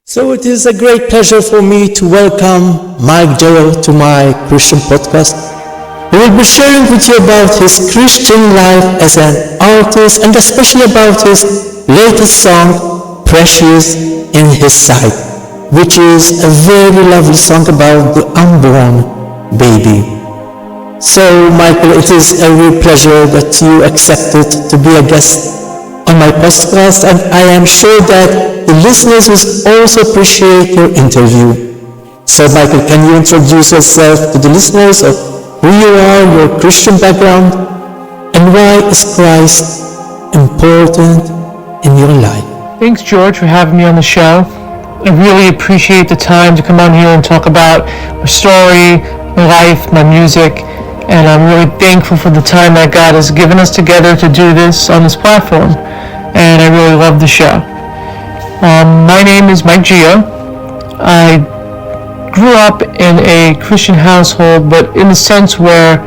So it is a great pleasure for me to welcome Mike Geo to my Christian podcast. He will be sharing with you about his Christian life as an artist and especially about his latest song, Precious in His Sight, which is a very lovely song about the unborn baby. So Michael, it is a real pleasure that you accepted to be a guest on my podcast, and I am sure that the listeners will also appreciate your interview. So Michael, can you introduce yourself to the listeners of who you are, your Christian background, and why is Christ important in your life? Thanks, George, for having me on the show. I really appreciate the time to come on here and talk about my story, my life, my music, and I'm really thankful for the time that God has given us together to do this on this platform, and I really love the show. My name is Mike Geo. I grew up in a Christian household, but in the sense where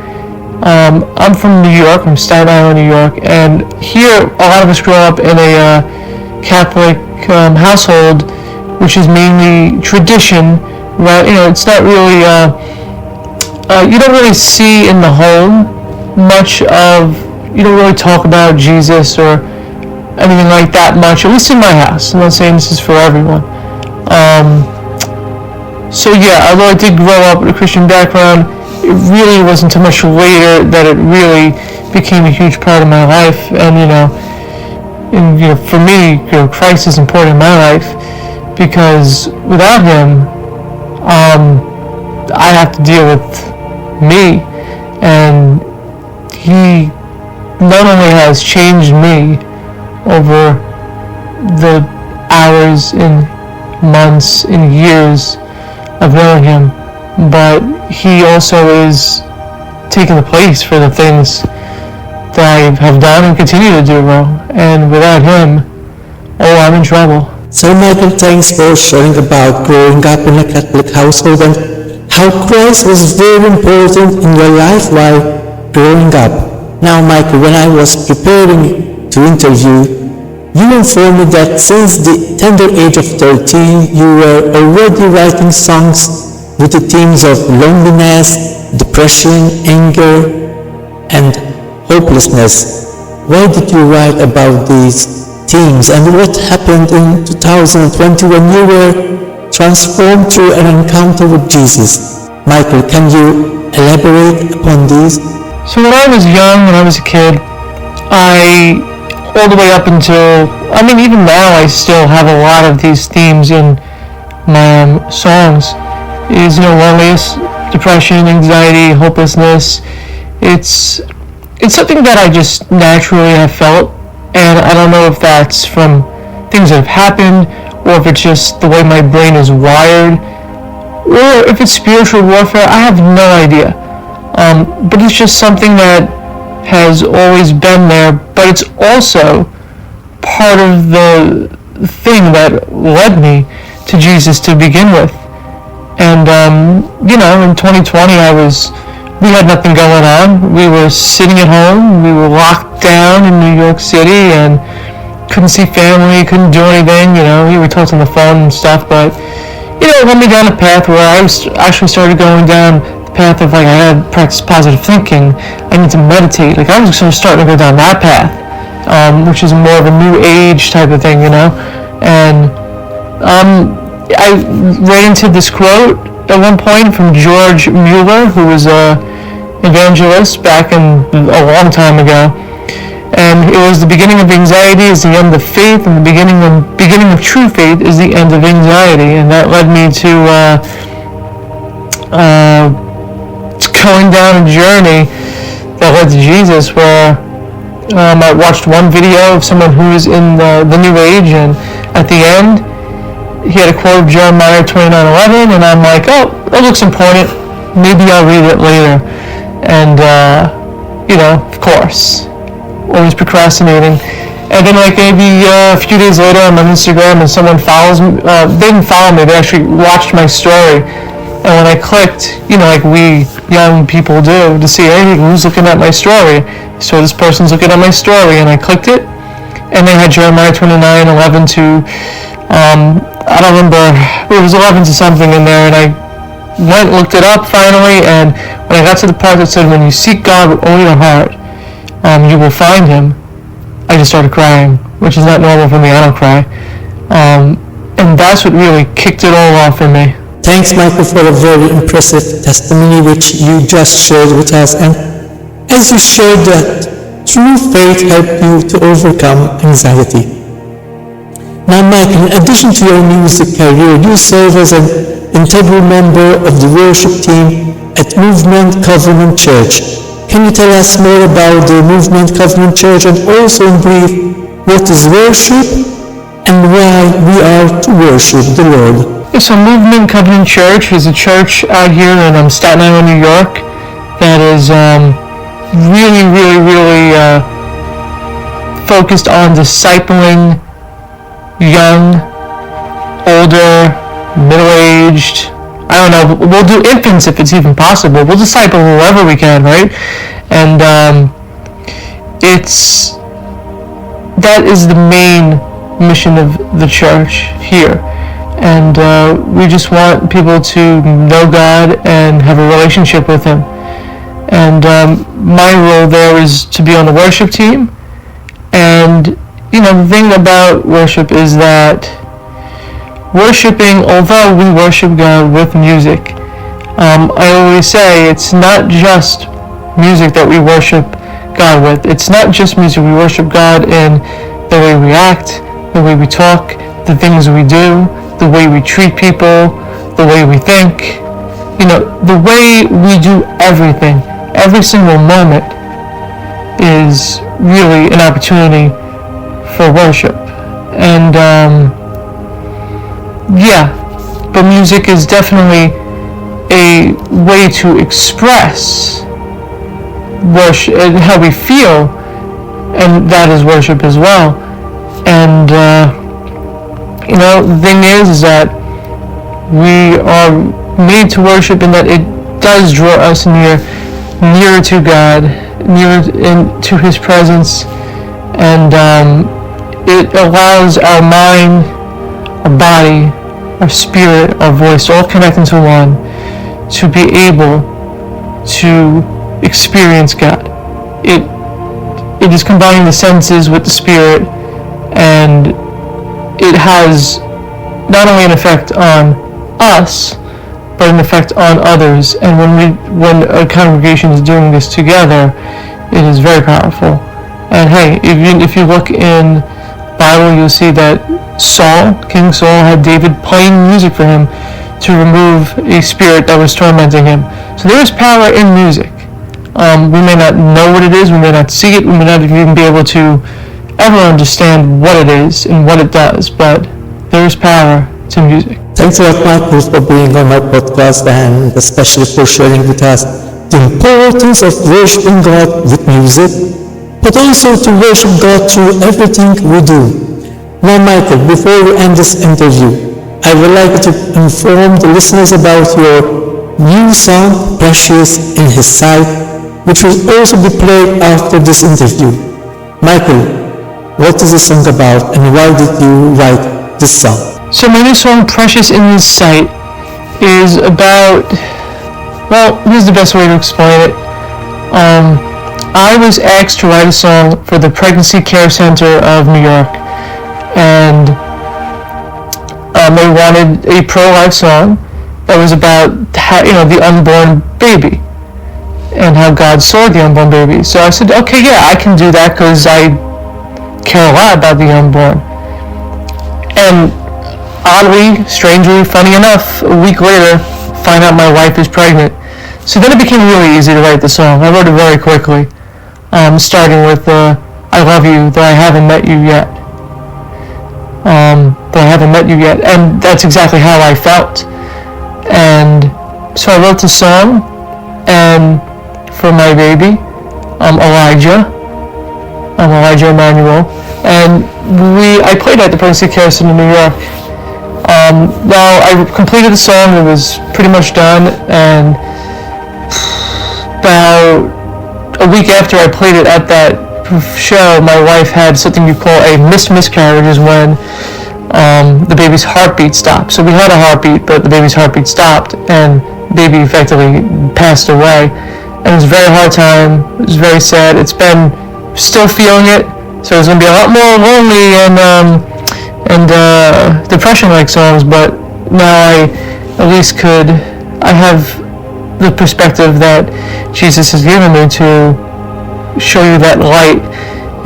I'm from New York, from Staten Island, New York, and here a lot of us grow up in a Catholic household, which is mainly tradition. Right? It's not really. You don't really see in the home much of. You don't really talk about Jesus or anything like that much, at least in my house. I'm not saying this is for everyone. So yeah, although I did grow up with a Christian background, it really wasn't too much later that it really became a huge part of my life. And for me, Christ is important in my life because without Him, I have to deal with me, and He not only has changed me over the hours and months and years of knowing Him, but He also is taking the place for the things that I have done and continue to do wrong, and without Him, I'm in trouble. So Michael, thanks for sharing about growing up in a Catholic household and how Christ was very important in your life while growing up. Now Michael, when I was preparing to interview, you informed me that since the tender age of 13, you were already writing songs with the themes of loneliness, depression, anger, and hopelessness. Why did you write about these themes, and what happened in 2020 when you were transformed through an encounter with Jesus? Michael, can you elaborate upon these? So when I was young, when I was a kid, all the way up until, even now I still have a lot of these themes in my songs. Is, loneliness, depression, anxiety, hopelessness. It's something that I just naturally have felt, and I don't know if that's from things that have happened, or if it's just the way my brain is wired, or if it's spiritual warfare. I have no idea. But it's just something that has always been there, but it's also part of the thing that led me to Jesus to begin with. And, in 2020, we had nothing going on. We were sitting at home. We were locked down in New York City and couldn't see family, couldn't do anything. We were talking on the phone and stuff, but, it led me down a path where I actually started going down path of I had to practice positive thinking. I need to meditate. I was sort of starting to go down that path, which is more of a new age type of thing, And I ran into this quote at one point from George Mueller, who was an evangelist back in a long time ago. And it was the beginning of anxiety is the end of faith, and the beginning of true faith is the end of anxiety. And that led me to going down a journey that led to Jesus, where I watched one video of someone who was in the New Age, and at the end, he had a quote of Jeremiah 29:11, and I'm like, oh, that looks important. Maybe I'll read it later. And, of course, always procrastinating. And then maybe a few days later, I'm on Instagram and someone follows me. They didn't follow me, they actually watched my story. And when I clicked, like we young people do, to see, hey, who's looking at my story? So this person's looking at my story, and I clicked it, and they had Jeremiah 29:11 to I don't remember, it was 11 to something in there, and I went and looked it up finally, and when I got to the part that said, when you seek God with all your heart, you will find him, I just started crying, which is not normal for me. I don't cry. And that's what really kicked it all off for me. Thanks, Michael, for a very impressive testimony which you just shared with us. And as you shared that true faith helped you to overcome anxiety. Now, Michael, in addition to your music career, you serve as an integral member of the worship team at Movement Covenant Church. Can you tell us more about the Movement Covenant Church, and also in brief, what is worship and why we are to worship the Lord? So Movement Covenant Church is a church out here in Staten Island, New York, that is really focused on discipling young, older, middle-aged, I don't know, we'll do infants if it's even possible. We'll disciple whoever we can, right? And that is the main mission of the church here. And we just want people to know God and have a relationship with him. And my role there is to be on the worship team. And, the thing about worship is that worshiping, although we worship God with music, I always say it's not just music that we worship God with. It's not just music. We worship God in the way we act, the way we talk, the things we do, the way we treat people, the way we think. The way we do everything, every single moment is really an opportunity for worship. And but music is definitely a way to express worship and how we feel, and that is worship as well. And the thing is that we are made to worship, and that it does draw us nearer to God, nearer into his presence, and it allows our mind, our body, our spirit, our voice, all connect into one, to be able to experience God. It is combining the senses with the spirit, and it has not only an effect on us, but an effect on others. And when a congregation is doing this together, it is very powerful. And hey, if you look in Bible, you'll see that King Saul had David playing music for him to remove a spirit that was tormenting him. So there is power in music. We may not know what it is, we may not see it, we may not even be able to ever understand what it is and what it does, but there is power to music. Thanks a lot, Michael, for being on my podcast, and especially for sharing with us the importance of worshiping God with music, but also to worship God through everything we do. Now, Michael, before we end this interview, I would like to inform the listeners about your new song, Precious in His Sight, which will also be played after this interview. Michael, what is the song about, and why did you write this song? So my new song, Precious in His Sight, is about, here's the best way to explain it. I was asked to write a song for the Pregnancy Care Center of New York, and they wanted a pro-life song that was about the unborn baby and how God saw the unborn baby. So I said, okay, yeah, I can do that because I care a lot about the unborn. And oddly, strangely, funny enough, a week later, find out my wife is pregnant. So then it became really easy to write the song. I wrote it very quickly, starting with I love you, though I haven't met you yet. And that's exactly how I felt. And so I wrote the song, and for my baby, Elijah Emmanuel, and I played at the Pregnancy Care Center in New York. Now I completed the song, it was pretty much done, and about a week after I played it at that show, my wife had something you call a miscarriage, is when the baby's heartbeat stopped. So we had a heartbeat, but the baby's heartbeat stopped, and baby effectively passed away. And it was a very hard time. It was very sad. It's been still feeling it. So it's gonna be a lot more lonely and depression-like songs. But now I at least I have the perspective that Jesus has given me to show you that light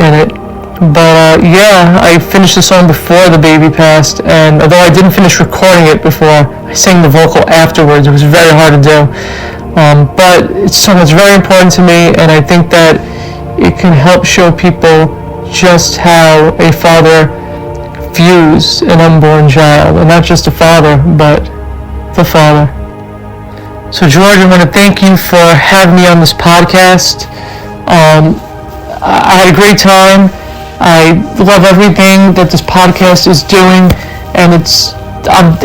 in it. But yeah, I finished the song before the baby passed, and although I didn't finish recording it before, I sang the vocal afterwards. It was very hard to do. But it's a song that's very important to me, and I think that it can help show people just how a father views an unborn child, and not just a father, but the father. So George, I want to thank you for having me on this podcast. I had a great time. I love everything that this podcast is doing, and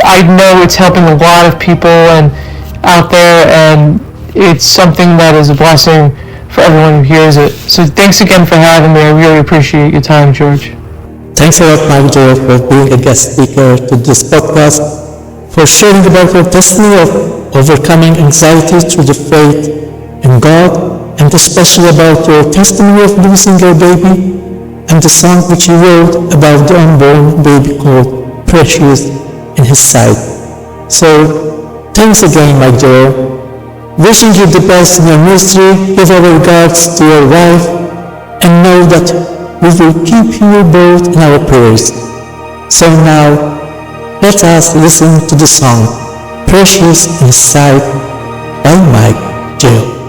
I know it's helping a lot of people and out there, and it's something that is a blessing for everyone who hears it. So thanks again for having me. I really appreciate your time, George. Thanks a lot, Mike Geo, for being a guest speaker to this podcast, for sharing about your testimony of overcoming anxiety through the faith in God, and especially about your testimony of losing your baby, and the song which you wrote about the unborn baby called Precious in His Sight. So, thanks again, Mike Geo. Wishing you the best in your ministry. Give our regards to your wife, and know that we will keep you both in our prayers. So now, let us listen to the song Precious in His Sight by Mike Geo.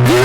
You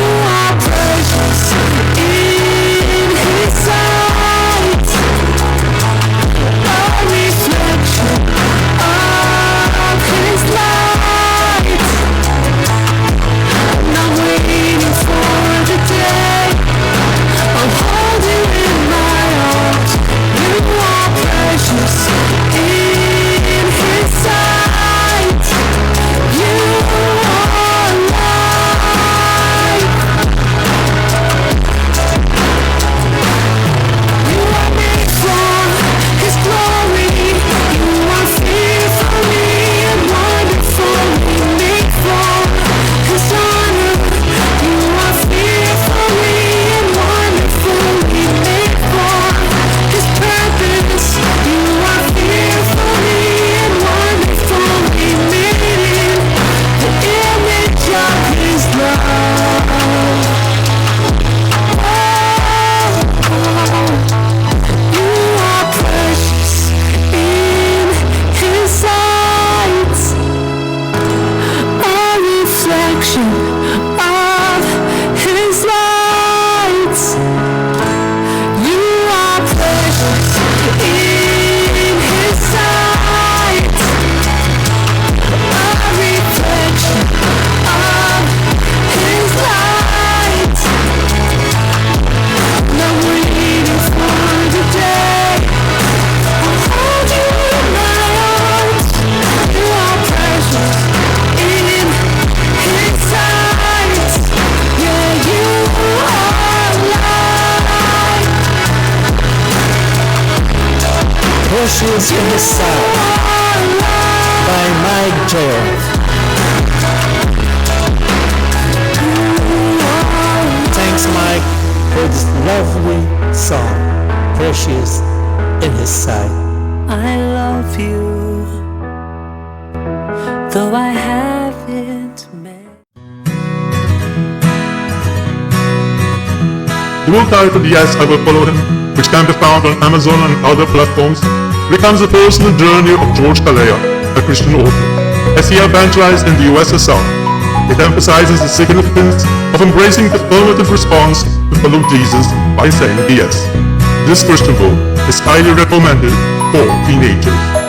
Precious in His Sight by Mike Geo. Thanks, Mike, for this lovely song, Precious in His Sight. I love you, though I haven't met. The book titled Yes, I Will Follow Him, which can be found on Amazon and other platforms, recounts the personal journey of George Calleja, a Christian author, as he evangelized in the USSR. It emphasizes the significance of embracing the affirmative response to follow Jesus by saying yes. This Christian book is highly recommended for teenagers.